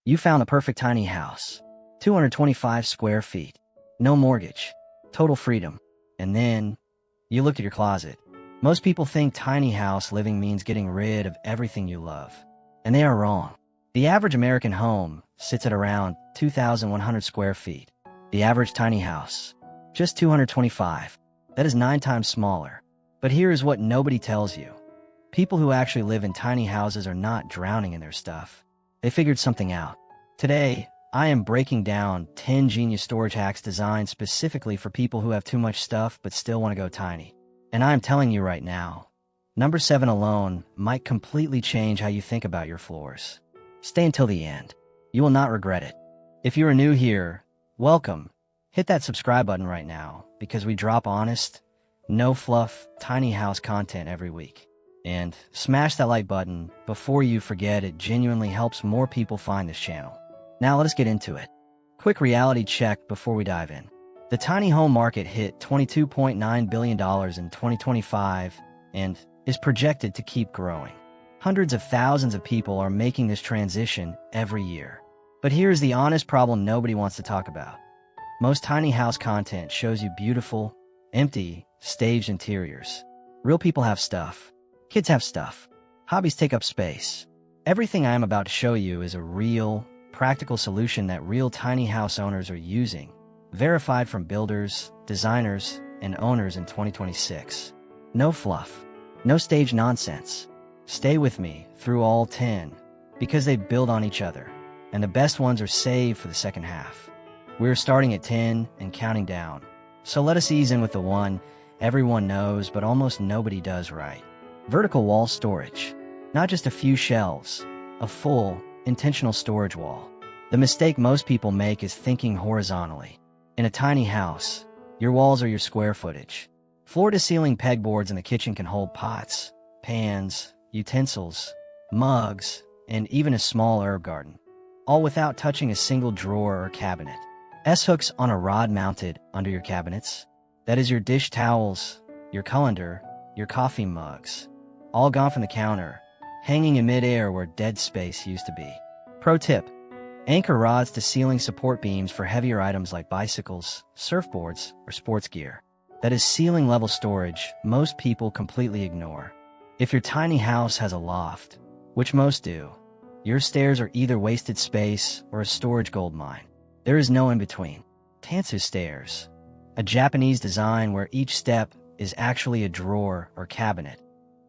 You found the perfect tiny house. 225 square feet. No mortgage. Total freedom. And then, you looked at your closet. Most people think tiny house living means getting rid of everything you love. And they are wrong. The average American home sits at around 2,100 square feet. The average tiny house, just 225. That is 9 times smaller. But here is what nobody tells you. People who actually live in tiny houses are not drowning in their stuff. They figured something out. Today, I am breaking down 10 genius storage hacks designed specifically for people who have too much stuff but still want to go tiny. And I am telling you right now, number 7 alone might completely change how you think about your floors. Stay until the end. You will not regret it. If you are new here, welcome. Hit that subscribe button right now because we drop honest, no fluff, tiny house content every week. And smash that like button before you forget. It genuinely helps more people find this channel. Now let us get into it. Quick reality check before we dive in. The tiny home market hit $22.9 billion in 2025 and is projected to keep growing. Hundreds of thousands of people are making this transition every year. But here's the honest problem nobody wants to talk about. Most tiny house content shows you beautiful, empty, staged interiors. Real people have stuff. Kids have stuff. Hobbies take up space. Everything I am about to show you is a real, practical solution that real tiny house owners are using, verified from builders, designers, and owners in 2026. No fluff. No staged nonsense. Stay with me through all 10, because they build on each other, and the best ones are saved for the second half. We're starting at 10 and counting down. So let us ease in with the one everyone knows but almost nobody does right. Vertical wall storage. Not just a few shelves, a full, intentional storage wall. The mistake most people make is thinking horizontally. In a tiny house, your walls are your square footage. Floor-to-ceiling pegboards in the kitchen can hold pots, pans, utensils, mugs, and even a small herb garden, all without touching a single drawer or cabinet. S-hooks on a rod mounted under your cabinets. That is your dish towels, your colander, your coffee mugs, all gone from the counter, hanging in midair where dead space used to be. Pro tip: anchor rods to ceiling support beams for heavier items like bicycles, surfboards, or sports gear. That is ceiling-level storage most people completely ignore. If your tiny house has a loft, which most do, your stairs are either wasted space or a storage goldmine. There is no in-between. Tansu stairs, a Japanese design where each step is actually a drawer or cabinet,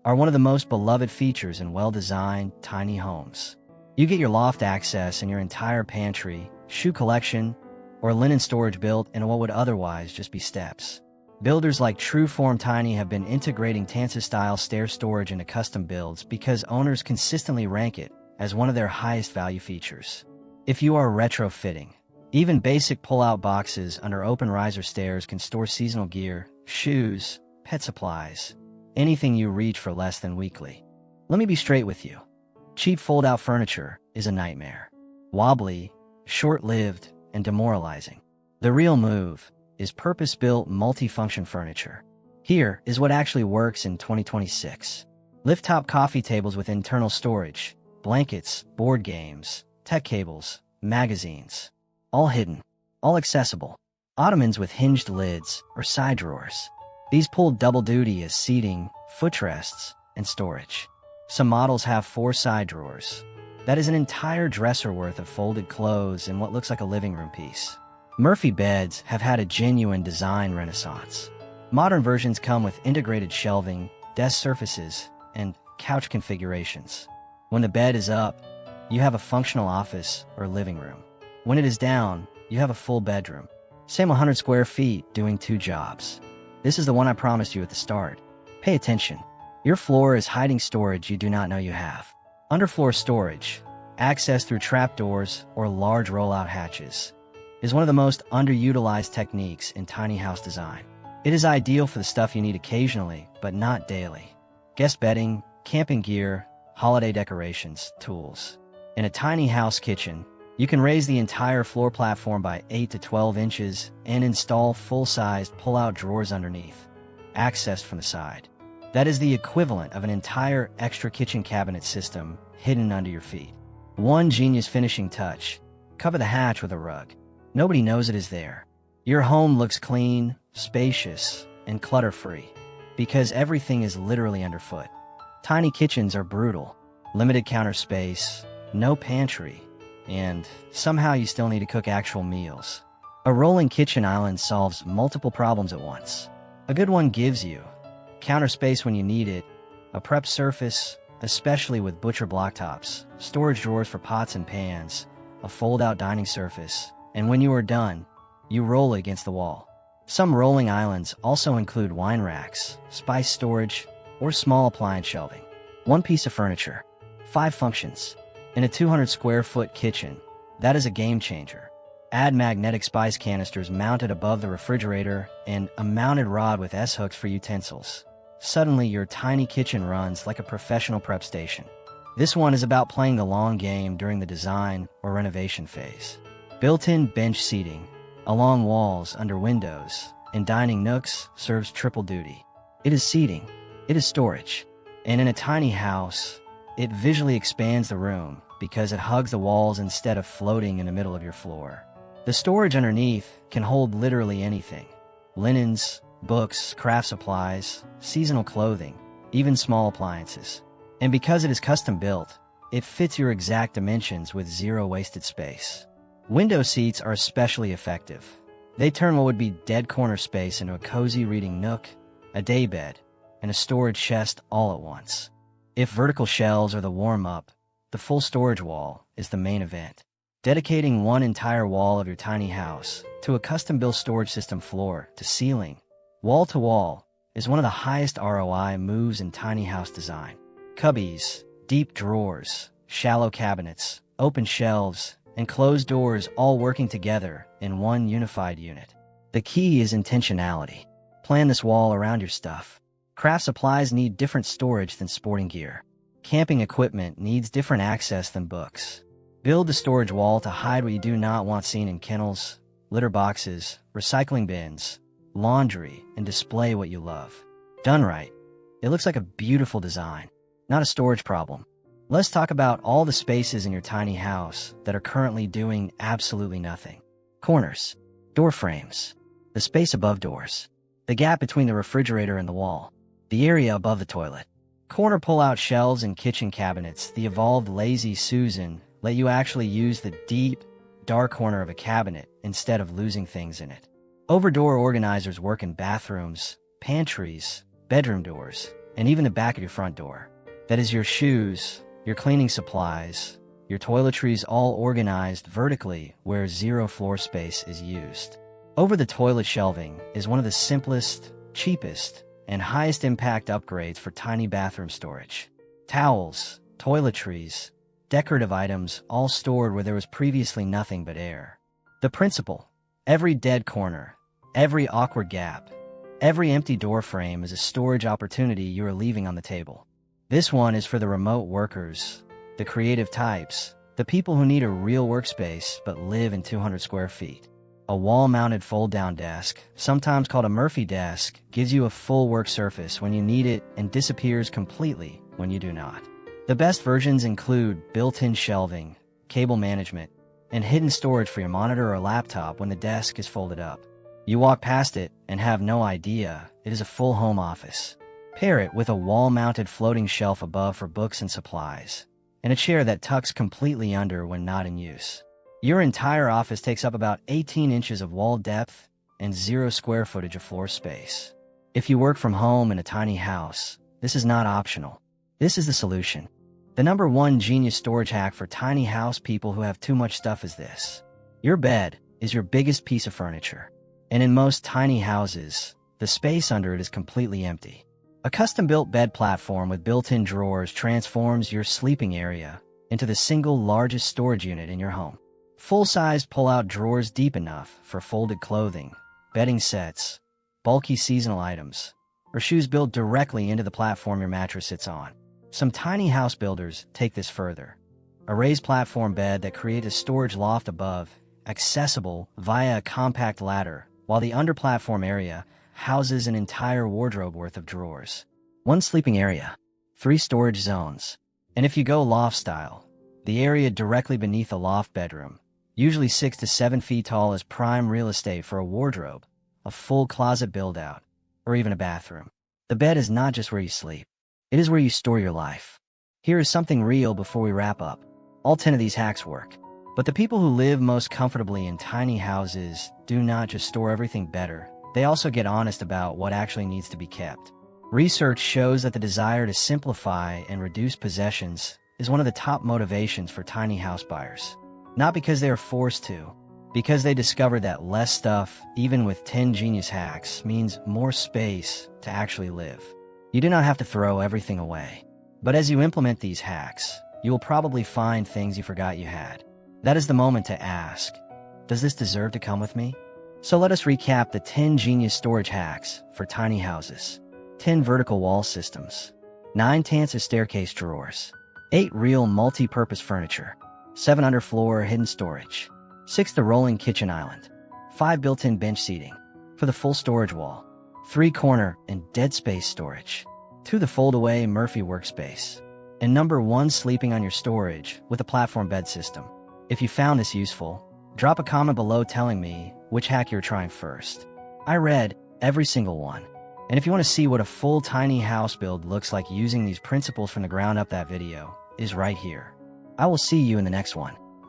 are one of the most beloved features in well-designed, tiny homes. You get your loft access and your entire pantry, shoe collection, or linen storage built in what would otherwise just be steps. Builders like Trueform Tiny have been integrating Tansu-style stair storage into custom builds because owners consistently rank it as one of their highest value features. If you are retrofitting, even basic pull-out boxes under open riser stairs can store seasonal gear, shoes, pet supplies, anything you reach for less than weekly. Let me be straight with you. Cheap fold-out furniture is a nightmare. Wobbly, short-lived, and demoralizing. The real move is purpose-built multi-function furniture. Here is what actually works in 2026. Lift-top coffee tables with internal storage, blankets, board games, tech cables, magazines. All hidden, all accessible. Ottomans with hinged lids or side drawers. These pull double duty as seating, footrests, and storage. Some models have 4 side drawers. That is an entire dresser worth of folded clothes in what looks like a living room piece. Murphy beds have had a genuine design renaissance. Modern versions come with integrated shelving, desk surfaces, and couch configurations. When the bed is up, you have a functional office or living room. When it is down, you have a full bedroom. Same 100 square feet doing 2 jobs. This is the one I promised you at the start. Pay attention. Your floor is hiding storage you do not know you have. Underfloor storage, access through trapdoors or large rollout hatches, is one of the most underutilized techniques in tiny house design. It is ideal for the stuff you need occasionally, but not daily. Guest bedding, camping gear, holiday decorations, tools. In a tiny house kitchen, you can raise the entire floor platform by 8 to 12 inches and install full-sized pull-out drawers underneath, accessed from the side. That is the equivalent of an entire extra kitchen cabinet system hidden under your feet. One genius finishing touch: cover the hatch with a rug. Nobody knows it is there. Your home looks clean, spacious, and clutter-free, because everything is literally underfoot. Tiny kitchens are brutal. Limited counter space, no pantry, and somehow you still need to cook actual meals. A rolling kitchen island solves multiple problems at once. A good one gives you counter space when you need it, a prep surface, especially with butcher blocktops, storage drawers for pots and pans, a fold-out dining surface, and when you are done, you roll it against the wall. Some rolling islands also include wine racks, spice storage, or small appliance shelving. One piece of furniture, 5 functions. In a 200 square foot kitchen, that is a game changer. Add magnetic spice canisters mounted above the refrigerator and a mounted rod with S-hooks for utensils. Suddenly, your tiny kitchen runs like a professional prep station. This one is about playing the long game during the design or renovation phase. Built-in bench seating, along walls, under windows, and dining nooks serves triple duty. It is seating, it is storage, and in a tiny house, it visually expands the room because it hugs the walls instead of floating in the middle of your floor. The storage underneath can hold literally anything: linens, books, craft supplies, seasonal clothing, even small appliances. And because it is custom built, it fits your exact dimensions with zero wasted space. Window seats are especially effective. They turn what would be dead corner space into a cozy reading nook, a daybed, and a storage chest all at once. If vertical shelves are the warm-up, the full storage wall is the main event. Dedicating one entire wall of your tiny house to a custom-built storage system, floor to ceiling, wall to wall, is one of the highest ROI moves in tiny house design. Cubbies, deep drawers, shallow cabinets, open shelves, and closed doors all working together in one unified unit. The key is intentionality. Plan this wall around your stuff. Craft supplies need different storage than sporting gear. Camping equipment needs different access than books. Build the storage wall to hide what you do not want seen in kennels, litter boxes, recycling bins, laundry, and display what you love. Done right, it looks like a beautiful design, not a storage problem. Let's talk about all the spaces in your tiny house that are currently doing absolutely nothing. Corners, door frames, the space above doors, the gap between the refrigerator and the wall, the area above the toilet. Corner pull-out shelves and kitchen cabinets. The evolved Lazy Susan let you actually use the deep, dark corner of a cabinet instead of losing things in it. Over-door organizers work in bathrooms, pantries, bedroom doors, and even the back of your front door. That is your shoes, your cleaning supplies, your toiletries, all organized vertically where zero floor space is used. Over-the-toilet shelving is one of the simplest, cheapest, and highest impact upgrades for tiny bathroom storage. Towels, toiletries, decorative items, all stored where there was previously nothing but air. The principle: every dead corner, every awkward gap, every empty door frame is a storage opportunity you are leaving on the table. This one is for the remote workers, the creative types, the people who need a real workspace but live in 200 square feet. A wall-mounted fold-down desk, sometimes called a Murphy desk, gives you a full work surface when you need it and disappears completely when you do not. The best versions include built-in shelving, cable management, and hidden storage for your monitor or laptop when the desk is folded up. You walk past it and have no idea it is a full home office. Pair it with a wall-mounted floating shelf above for books and supplies, and a chair that tucks completely under when not in use. Your entire office takes up about 18 inches of wall depth and 0 square footage of floor space. If you work from home in a tiny house, this is not optional. This is the solution. The number one genius storage hack for tiny house people who have too much stuff is this: your bed is your biggest piece of furniture. And in most tiny houses, the space under it is completely empty. A custom-built bed platform with built-in drawers transforms your sleeping area into the single largest storage unit in your home. Full-sized pull-out drawers deep enough for folded clothing, bedding sets, bulky seasonal items, or shoes built directly into the platform your mattress sits on. Some tiny house builders take this further. A raised platform bed that creates a storage loft above, accessible via a compact ladder, while the under-platform area houses an entire wardrobe worth of drawers. One sleeping area, 3 storage zones. And if you go loft style, The area directly beneath a loft bedroom, usually 6 to 7 feet tall, is prime real estate for a wardrobe, a full closet build-out, or even a bathroom. The bed is not just where you sleep. It is where you store your life. Here is something real before we wrap up. All 10 of these hacks work. But the people who live most comfortably in tiny houses do not just store everything better. They also get honest about what actually needs to be kept. Research shows that the desire to simplify and reduce possessions is one of the top motivations for tiny house buyers. Not because they are forced to, because they discover that less stuff, even with 10 genius hacks, means more space to actually live. You do not have to throw everything away. But as you implement these hacks, you will probably find things you forgot you had. That is the moment to ask, does this deserve to come with me? So let us recap the 10 genius storage hacks for tiny houses. 10 vertical wall systems. 9 Tansa staircase drawers. 8 real multi-purpose furniture. 7 underfloor hidden storage. 6 the rolling kitchen island. 5 built-in bench seating for the full storage wall. 3 corner and dead space storage. 2 the fold-away Murphy workspace. And number 1, sleeping on your storage with a platform bed system. If you found this useful, drop a comment below telling me which hack you're trying first. I read every single one. And if you want to see what a full tiny house build looks like using these principles from the ground up, that video is right here. I will see you in the next one.